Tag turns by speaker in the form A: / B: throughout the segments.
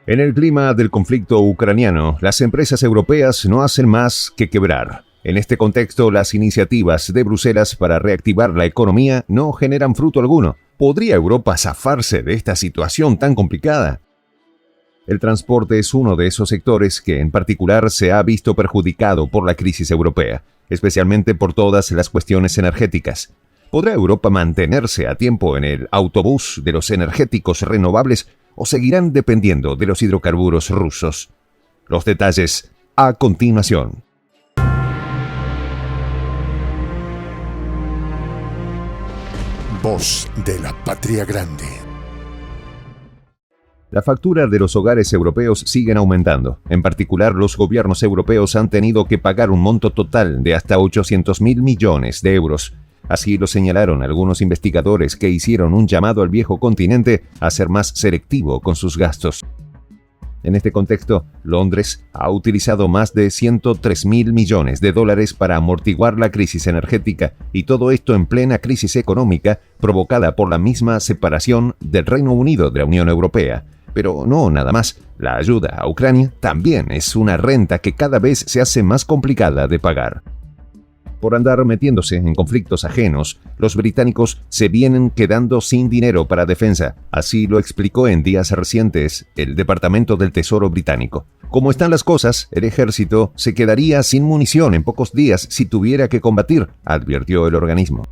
A: En el clima del conflicto ucraniano, las empresas europeas no hacen más que quebrar. En este contexto, las iniciativas de Bruselas para reactivar la economía no generan fruto alguno. ¿Podría Europa zafarse de esta situación tan complicada? El transporte es uno de esos sectores que en particular se ha visto perjudicado por la crisis europea, especialmente por todas las cuestiones energéticas. ¿Podrá Europa mantenerse a tiempo en el autobús de los energéticos renovables o seguirán dependiendo de los hidrocarburos rusos? Los detalles a continuación.
B: Voz de la Patria Grande.
A: La factura de los hogares europeos siguen aumentando. En particular, los gobiernos europeos han tenido que pagar un monto total de hasta 800.000 millones de euros. Así lo señalaron algunos investigadores que hicieron un llamado al viejo continente a ser más selectivo con sus gastos. En este contexto, Londres ha utilizado más de 103.000 millones de dólares para amortiguar la crisis energética, y todo esto en plena crisis económica provocada por la misma separación del Reino Unido de la Unión Europea. Pero no nada más, la ayuda a Ucrania también es una renta que cada vez se hace más complicada de pagar. Por andar metiéndose en conflictos ajenos, los británicos se vienen quedando sin dinero para defensa. Así lo explicó en días recientes el Departamento del Tesoro británico. Como están las cosas, el ejército se quedaría sin munición en pocos días si tuviera que combatir, advirtió el organismo.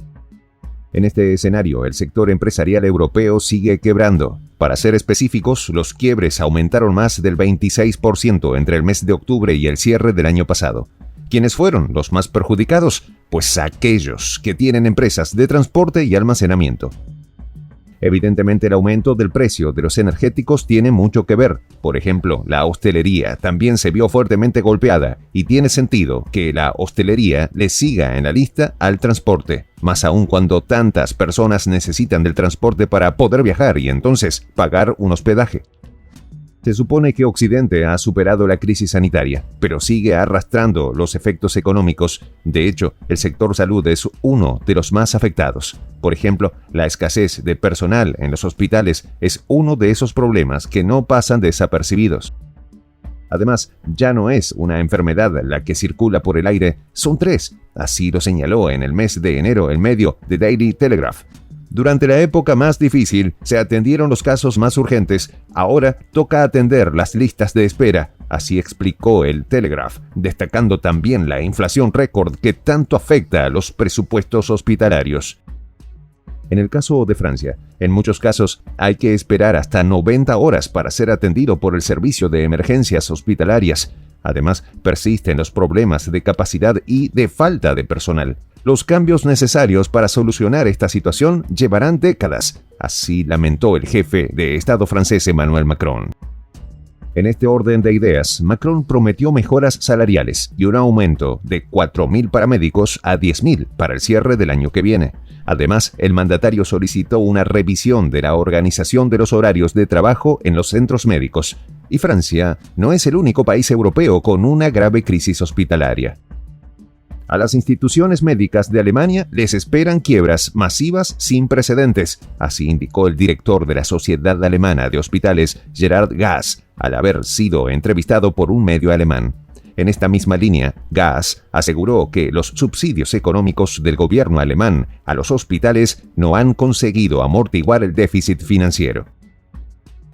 A: En este escenario, el sector empresarial europeo sigue quebrando. Para ser específicos, los quiebres aumentaron más del 26% entre el mes de octubre y el cierre del año pasado. ¿Quiénes fueron los más perjudicados? Pues aquellos que tienen empresas de transporte y almacenamiento. Evidentemente, el aumento del precio de los energéticos tiene mucho que ver. Por ejemplo, la hostelería también se vio fuertemente golpeada, y tiene sentido que la hostelería le siga en la lista al transporte, más aún cuando tantas personas necesitan del transporte para poder viajar y entonces pagar un hospedaje. Se supone que Occidente ha superado la crisis sanitaria, pero sigue arrastrando los efectos económicos. De hecho, el sector salud es uno de los más afectados. Por ejemplo, la escasez de personal en los hospitales es uno de esos problemas que no pasan desapercibidos. Además, ya no es una enfermedad la que circula por el aire, son tres. Así lo señaló en el mes de enero el medio The Daily Telegraph. Durante la época más difícil se atendieron los casos más urgentes, ahora toca atender las listas de espera, así explicó el Telegraph, destacando también la inflación récord que tanto afecta a los presupuestos hospitalarios. En el caso de Francia, en muchos casos hay que esperar hasta 90 horas para ser atendido por el servicio de emergencias hospitalarias. Además, persisten los problemas de capacidad y de falta de personal. Los cambios necesarios para solucionar esta situación llevarán décadas, así lamentó el jefe de Estado francés Emmanuel Macron. En este orden de ideas, Macron prometió mejoras salariales y un aumento de 4.000 paramédicos a 10.000 para el cierre del año que viene. Además, el mandatario solicitó una revisión de la organización de los horarios de trabajo en los centros médicos. Y Francia no es el único país europeo con una grave crisis hospitalaria. A las instituciones médicas de Alemania les esperan quiebras masivas sin precedentes, así indicó el director de la Sociedad Alemana de Hospitales, Gerhard Gass, al haber sido entrevistado por un medio alemán. En esta misma línea, Gass aseguró que los subsidios económicos del gobierno alemán a los hospitales no han conseguido amortiguar el déficit financiero.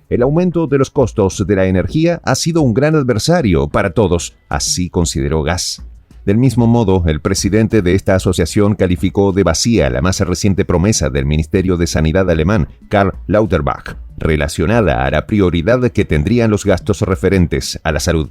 A: El aumento de los costos de la energía ha sido un gran adversario para todos, así consideró Gass. Del mismo modo, el presidente de esta asociación calificó de vacía la más reciente promesa del Ministerio de Sanidad alemán, Karl Lauterbach, relacionada a la prioridad que tendrían los gastos referentes a la salud.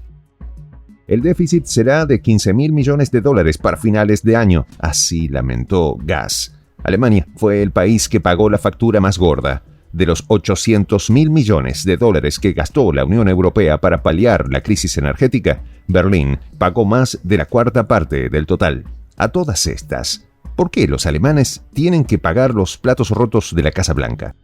A: El déficit será de 15.000 millones de dólares para finales de año, así lamentó Gass. Alemania fue el país que pagó la factura más gorda. De los 800.000 millones de dólares que gastó la Unión Europea para paliar la crisis energética, Berlín pagó más de la cuarta parte del total. A todas estas, ¿por qué los alemanes tienen que pagar los platos rotos de la Casa Blanca?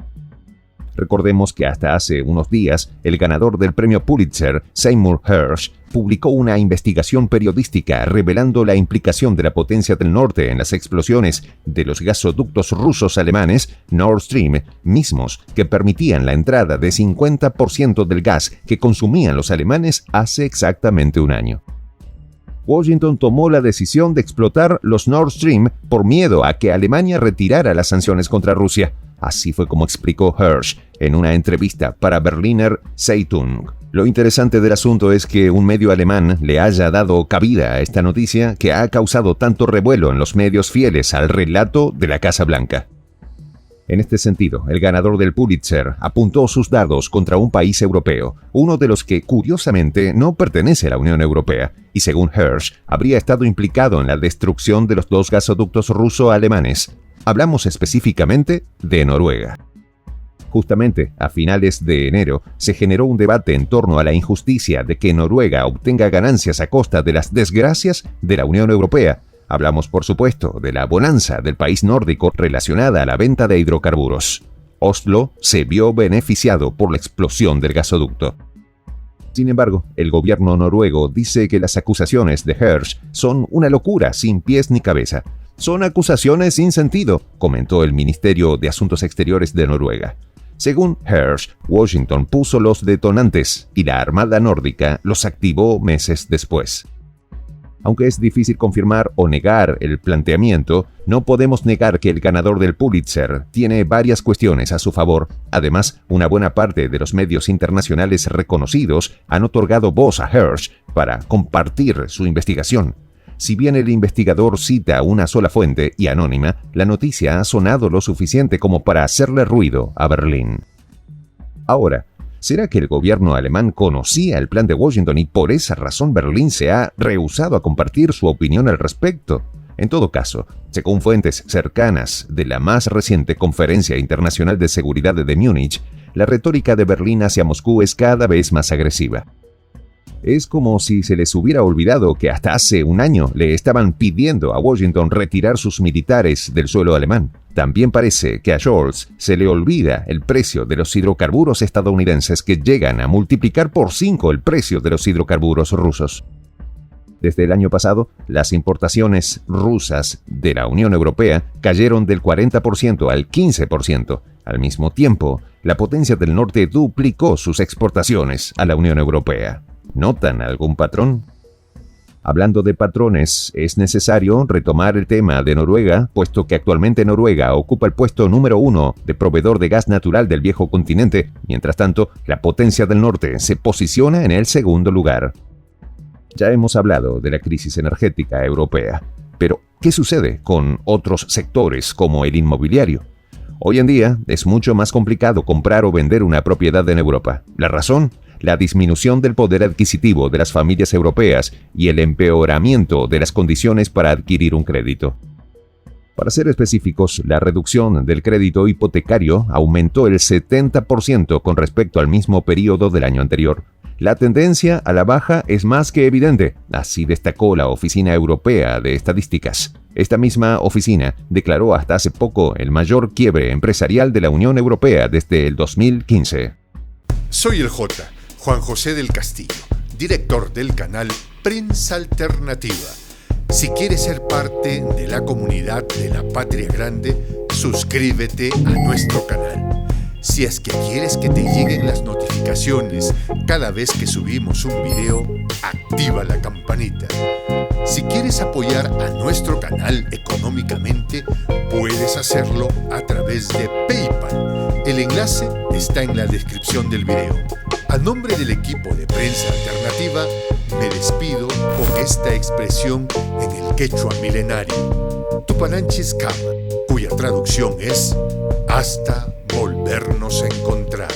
A: Recordemos que hasta hace unos días, el ganador del premio Pulitzer, Seymour Hersh, publicó una investigación periodística revelando la implicación de la potencia del norte en las explosiones de los gasoductos rusos alemanes Nord Stream, mismos que permitían la entrada de 50% del gas que consumían los alemanes hace exactamente un año. Washington tomó la decisión de explotar los Nord Stream por miedo a que Alemania retirara las sanciones contra Rusia. Así fue como explicó Hersh en una entrevista para Berliner Zeitung. Lo interesante del asunto es que un medio alemán le haya dado cabida a esta noticia que ha causado tanto revuelo en los medios fieles al relato de la Casa Blanca. En este sentido, el ganador del Pulitzer apuntó sus dardos contra un país europeo, uno de los que, curiosamente, no pertenece a la Unión Europea, y según Hersh, habría estado implicado en la destrucción de los 2 gasoductos ruso-alemanes. Hablamos específicamente de Noruega. Justamente, a finales de enero, se generó un debate en torno a la injusticia de que Noruega obtenga ganancias a costa de las desgracias de la Unión Europea. Hablamos, por supuesto, de la bonanza del país nórdico relacionada a la venta de hidrocarburos. Oslo se vio beneficiado por la explosión del gasoducto. Sin embargo, el gobierno noruego dice que las acusaciones de Hersh son una locura sin pies ni cabeza. Son acusaciones sin sentido, comentó el Ministerio de Asuntos Exteriores de Noruega. Según Hersh, Washington puso los detonantes y la Armada nórdica los activó meses después. Aunque es difícil confirmar o negar el planteamiento, no podemos negar que el ganador del Pulitzer tiene varias cuestiones a su favor. Además, una buena parte de los medios internacionales reconocidos han otorgado voz a Hersh para compartir su investigación. Si bien el investigador cita una sola fuente y anónima, la noticia ha sonado lo suficiente como para hacerle ruido a Berlín. Ahora, ¿será que el gobierno alemán conocía el plan de Washington y por esa razón Berlín se ha rehusado a compartir su opinión al respecto? En todo caso, según fuentes cercanas de la más reciente Conferencia Internacional de Seguridad de Múnich, la retórica de Berlín hacia Moscú es cada vez más agresiva. Es como si se les hubiera olvidado que hasta hace un año le estaban pidiendo a Washington retirar sus militares del suelo alemán. También parece que a Scholz se le olvida el precio de los hidrocarburos estadounidenses que llegan a multiplicar por 5 el precio de los hidrocarburos rusos. Desde el año pasado, las importaciones rusas de la Unión Europea cayeron del 40% al 15%. Al mismo tiempo, la potencia del norte duplicó sus exportaciones a la Unión Europea. ¿Notan algún patrón? Hablando de patrones, es necesario retomar el tema de Noruega, puesto que actualmente Noruega ocupa el puesto número 1 de proveedor de gas natural del viejo continente. Mientras tanto, la potencia del norte se posiciona en el segundo lugar. Ya hemos hablado de la crisis energética europea, pero ¿qué sucede con otros sectores como el inmobiliario? Hoy en día es mucho más complicado comprar o vender una propiedad en Europa. ¿La razón? La disminución del poder adquisitivo de las familias europeas y el empeoramiento de las condiciones para adquirir un crédito. Para ser específicos, la reducción del crédito hipotecario aumentó el 70% con respecto al mismo periodo del año anterior. La tendencia a la baja es más que evidente, así destacó la Oficina Europea de Estadísticas. Esta misma oficina declaró hasta hace poco el mayor quiebre empresarial de la Unión Europea desde el 2015.
B: Soy el J, Juan José del Castillo, director del canal Prensa Alternativa. Si quieres ser parte de la comunidad de la Patria Grande, suscríbete a nuestro canal. Si es que quieres que te lleguen las notificaciones cada vez que subimos un video, activa la campanita. Si quieres apoyar a nuestro canal económicamente, puedes hacerlo a través de PayPal. El enlace está en la descripción del video. A nombre del equipo de Prensa Alternativa, me despido con esta expresión en el quechua milenario, Tupananchis Kama, cuya traducción es hasta volvernos a encontrar.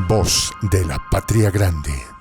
B: Voz de la Patria Grande.